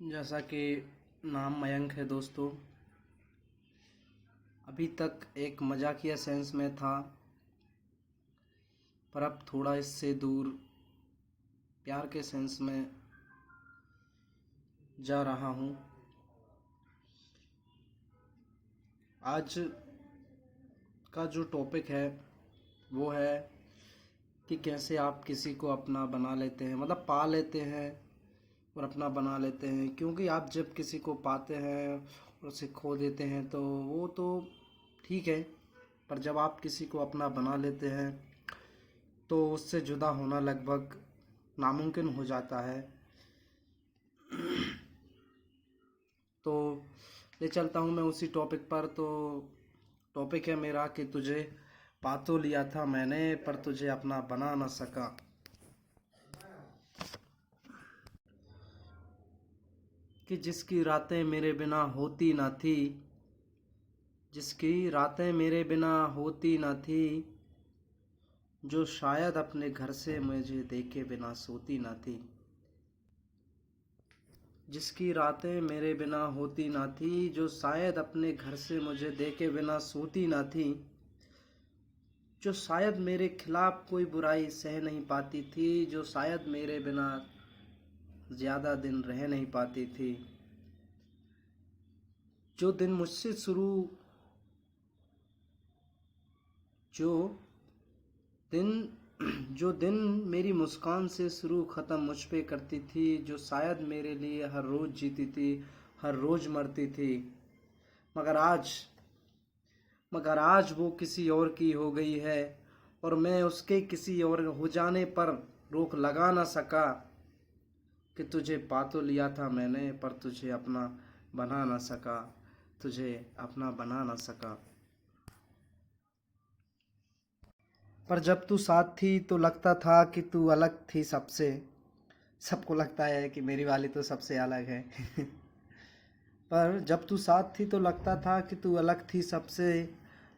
जैसा कि नाम मयंक है दोस्तों, अभी तक एक मजाकिया सेंस में था, पर अब थोड़ा इससे दूर प्यार के सेंस में जा रहा हूँ। आज का जो टॉपिक है वो है कि कैसे आप किसी को अपना बना लेते हैं, मतलब पा लेते हैं और अपना बना लेते हैं। क्योंकि आप जब किसी को पाते हैं और उसे खो देते हैं तो वो तो ठीक है, पर जब आप किसी को अपना बना लेते हैं तो उससे जुदा होना लगभग नामुमकिन हो जाता है। तो ले चलता हूँ मैं उसी टॉपिक पर। तो टॉपिक है मेरा कि तुझे पा तो लिया था मैंने, पर तुझे अपना बना ना सका। कि जिसकी रातें मेरे बिना होती ना थी, जिसकी रातें मेरे बिना होती ना थी, जो शायद अपने घर से मुझे देखे बिना सोती ना थी। जिसकी रातें मेरे बिना होती ना थी, जो शायद अपने घर से मुझे देखे बिना सोती ना थी, जो शायद मेरे खिलाफ कोई बुराई सह नहीं पाती थी, जो शायद मेरे बिना ज़्यादा दिन रह नहीं पाती थी। जो दिन मुझसे शुरू जो दिन जो दिन मेरी मुस्कान से शुरू ख़त्म मुझ पे करती थी, जो शायद मेरे लिए हर रोज़ जीती थी, हर रोज़ मरती थी। मगर आज मगर आज वो किसी और की हो गई है, और मैं उसके किसी और हो जाने पर रोक लगा ना सका। कि तुझे पा तो लिया था मैंने, पर तुझे अपना बना ना सका, तुझे अपना बना ना सका। पर जब तू साथ थी तो लगता था कि तू अलग थी सबसे। सबको लगता है कि मेरी वाली तो सबसे अलग है। पर जब तू साथ थी तो लगता था कि तू अलग थी सबसे।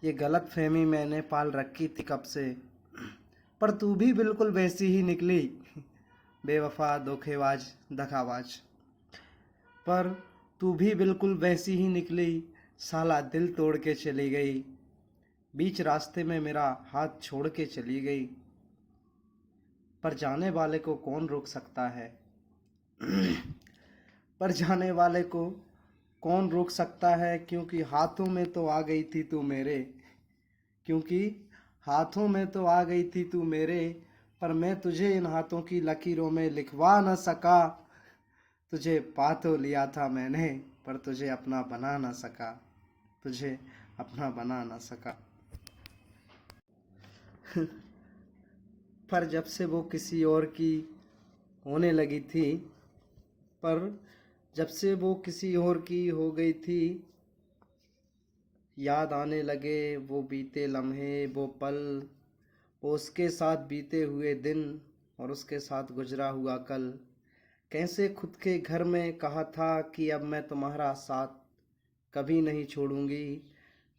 ये गलत फहमी मैंने पाल रखी थी कब से। पर तू भी बिल्कुल वैसी ही निकली, बेवफा धोखेबाज दगाबाज। पर तू भी बिल्कुल वैसी ही निकली, साला दिल तोड़ के चली गई। बीच रास्ते में मेरा हाथ छोड़ के चली गई। पर जाने वाले को कौन रोक सकता है। पर जाने वाले को कौन रोक सकता है, क्योंकि हाथों में तो आ गई थी तू मेरे। क्योंकि हाथों में तो आ गई थी तू मेरे, पर मैं तुझे इन हाथों की लकीरों में लिखवा न सका। तुझे पा तो लिया था मैंने, पर तुझे अपना बना ना सका, तुझे अपना बना ना सका। पर जब से वो किसी और की होने लगी थी, पर जब से वो किसी और की हो गई थी, याद आने लगे वो बीते लम्हे, वो पल, वो उसके साथ बीते हुए दिन और उसके साथ गुजरा हुआ कल। कैसे खुद के घर में कहा था कि अब मैं तुम्हारा साथ कभी नहीं छोड़ूंगी,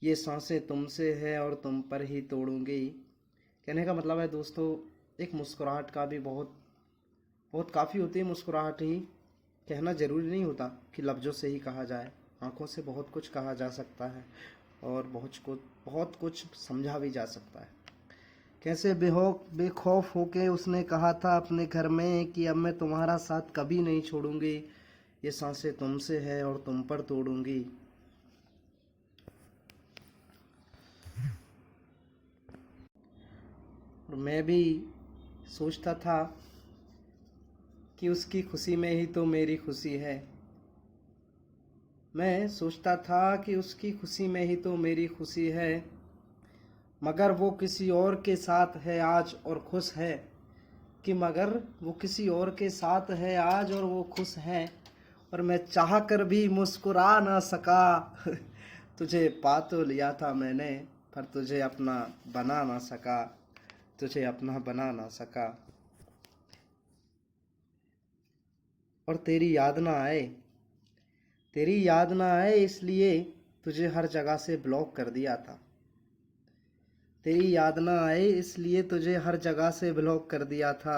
ये सांसें तुमसे है और तुम पर ही तोड़ूंगी। कहने का मतलब है दोस्तों, एक मुस्कुराहट का भी बहुत बहुत काफ़ी होती है। मुस्कुराहट ही कहना ज़रूरी नहीं होता कि लफ्ज़ों से ही कहा जाए, आंखों से बहुत कुछ कहा जा सकता है और बहुत कुछ समझा भी जा सकता है। कैसे बेखौफ होके उसने कहा था अपने घर में कि अब मैं तुम्हारा साथ कभी नहीं छोड़ूंगी, ये सांसें तुमसे है और तुम पर तोड़ूंगी। और मैं भी सोचता था कि उसकी खुशी में ही तो मेरी खुशी है। मैं सोचता था कि उसकी खुशी में ही तो मेरी खुशी है, मगर वो किसी और के साथ है आज और खुश है। कि मगर वो किसी और के साथ है आज और वो खुश है, और मैं चाह कर भी मुस्कुरा ना सका। तुझे पा तो लिया था मैंने, पर तुझे अपना बना ना सका, तुझे अपना बना ना सका। और तेरी याद ना आए इसलिए तुझे हर जगह से ब्लॉक कर दिया था। तेरी याद ना आए इसलिए तुझे हर जगह से ब्लॉक कर दिया था।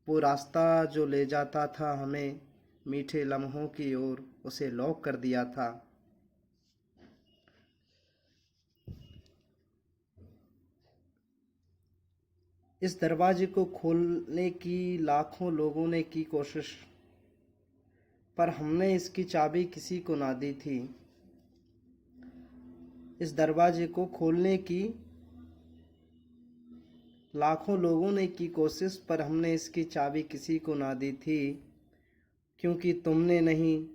वो रास्ता जो ले जाता था हमें मीठे लम्हों की ओर उसे लॉक कर दिया था। इस दरवाजे को खोलने की लाखों लोगों ने की कोशिश, पर हमने इसकी चाबी किसी को ना दी थी। इस दरवाजे को खोलने की लाखों लोगों ने की कोशिश, पर हमने इसकी चाबी किसी को ना दी थी, क्योंकि तुमने नहीं,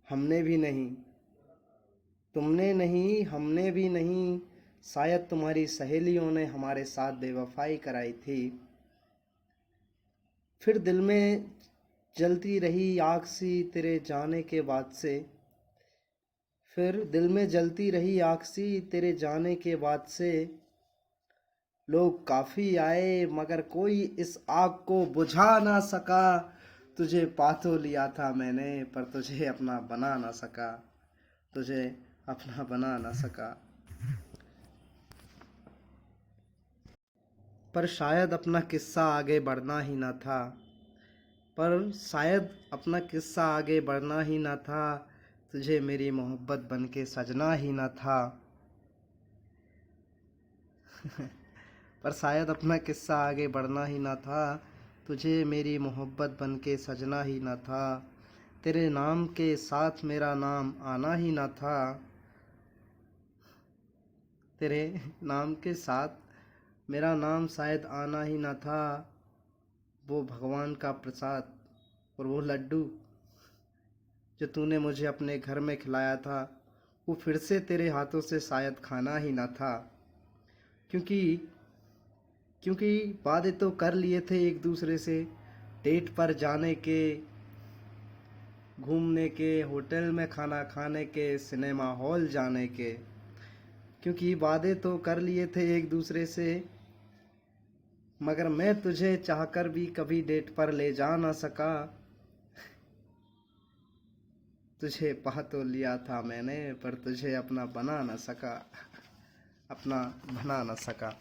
हमने भी नहीं, तुमने नहीं, हमने भी नहीं, शायद तुम्हारी सहेलियों ने हमारे साथ बेवफाई कराई थी। फिर दिल में जलती रही आग सी तेरे जाने के बाद से, फिर दिल में जलती रही आग सी तेरे जाने के बाद से। लोग काफी आए मगर कोई इस आग को बुझा ना सका। तुझे पा तो लिया था मैंने, पर तुझे अपना बना ना सका, तुझे अपना बना ना सका। पर शायद अपना किस्सा आगे बढ़ना ही ना था, पर शायद अपना किस्सा आगे बढ़ना ही ना था, तुझे मेरी मोहब्बत बनके सजना ही ना था। पर शायद अपना किस्सा आगे बढ़ना ही ना था, तुझे मेरी मोहब्बत बनके सजना ही ना था। तेरे नाम के साथ मेरा नाम आना ही ना था, तेरे नाम के साथ मेरा नाम शायद आना ही ना था। वो भगवान का प्रसाद और वो लड्डू जो तूने मुझे अपने घर में खिलाया था, वो फिर से तेरे हाथों से शायद खाना ही ना था। क्योंकि क्योंकि वादे तो कर लिए थे एक दूसरे से, डेट पर जाने के, घूमने के, होटल में खाना खाने के, सिनेमा हॉल जाने के। क्योंकि वादे तो कर लिए थे एक दूसरे से, मगर मैं तुझे चाहकर भी कभी डेट पर ले जा ना सका। तुझे पा तो लिया था मैंने, पर तुझे अपना बना ना सका, अपना बना ना सका।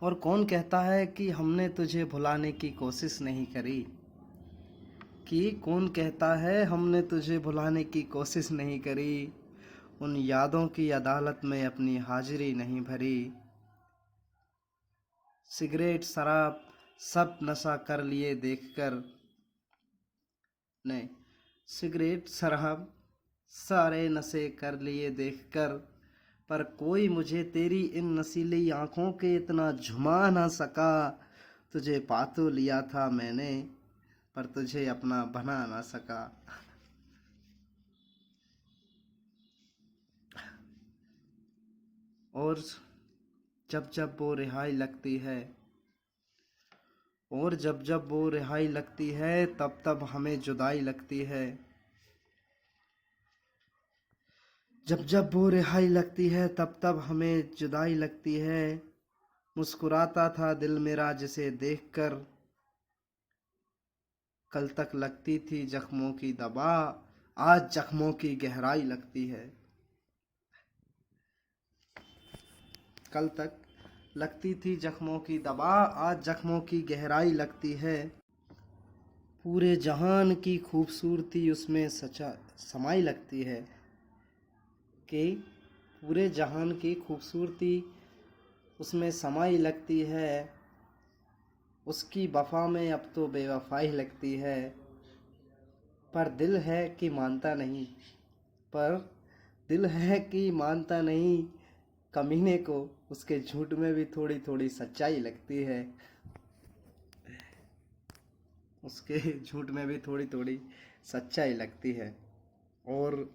और कौन कहता है कि हमने तुझे भुलाने की कोशिश नहीं करी, कि कौन कहता है हमने तुझे भुलाने की कोशिश नहीं करी। उन यादों की अदालत में अपनी हाजिरी नहीं भरी। सिगरेट शराब सब नशा कर लिए देखकर, नहीं, सिगरेट शराब सारे नशे कर लिए देखकर, पर कोई मुझे तेरी इन नशीली आंखों के इतना झुमा ना सका। तुझे पा तो लिया था मैंने, पर तुझे अपना बना ना सका। और जब जब वो रिहाई लगती है, और जब जब वो रिहाई लगती है, तब तब हमें जुदाई लगती है। जब जब वो रिहाई लगती है, तब तब हमें जुदाई लगती है। मुस्कुराता था दिल मेरा जिसे देखकर, कल तक लगती थी जख्मों की दवा, आज जख्मों की गहराई लगती है। कल तक लगती थी जख्मों की दवा, आज जख्मों की गहराई लगती है। पूरे जहान की खूबसूरती उसमें सचा समाई लगती है, कि पूरे जहान की खूबसूरती उसमें समाई लगती है। उसकी वफा में अब तो बेवफाई लगती है। पर दिल है कि मानता नहीं, पर दिल है कि मानता नहीं, कमीने को उसके झूठ में भी थोड़ी थोड़ी सच्चाई लगती है। उसके झूठ में भी थोड़ी थोड़ी सच्चाई लगती है। और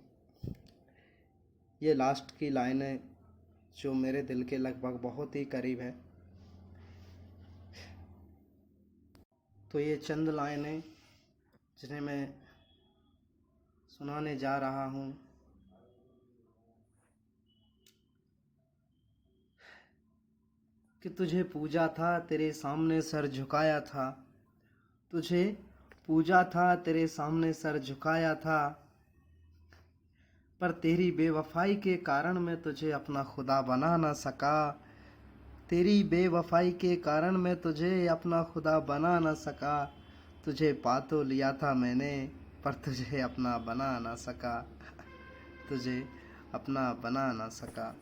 ये लास्ट की लाइन है जो मेरे दिल के लगभग बहुत ही करीब है। तो ये चंद लाइनें जिन्हें मैं सुनाने जा रहा हूँ। कि तुझे पूजा था तेरे सामने सर झुकाया था, तुझे पूजा था तेरे सामने सर झुकाया था, पर तेरी बेवफाई के कारण मैं तुझे अपना खुदा बना ना सका। तेरी बेवफाई के कारण मैं तुझे अपना खुदा बना ना सका। तुझे पा तो लिया था मैंने, पर तुझे अपना बना ना सका, तुझे अपना बना ना सका।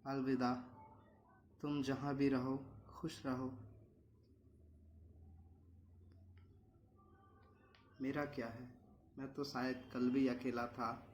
अलविदा, तुम जहाँ भी रहो खुश रहो। मेरा क्या है, मैं तो शायद कल भी अकेला था।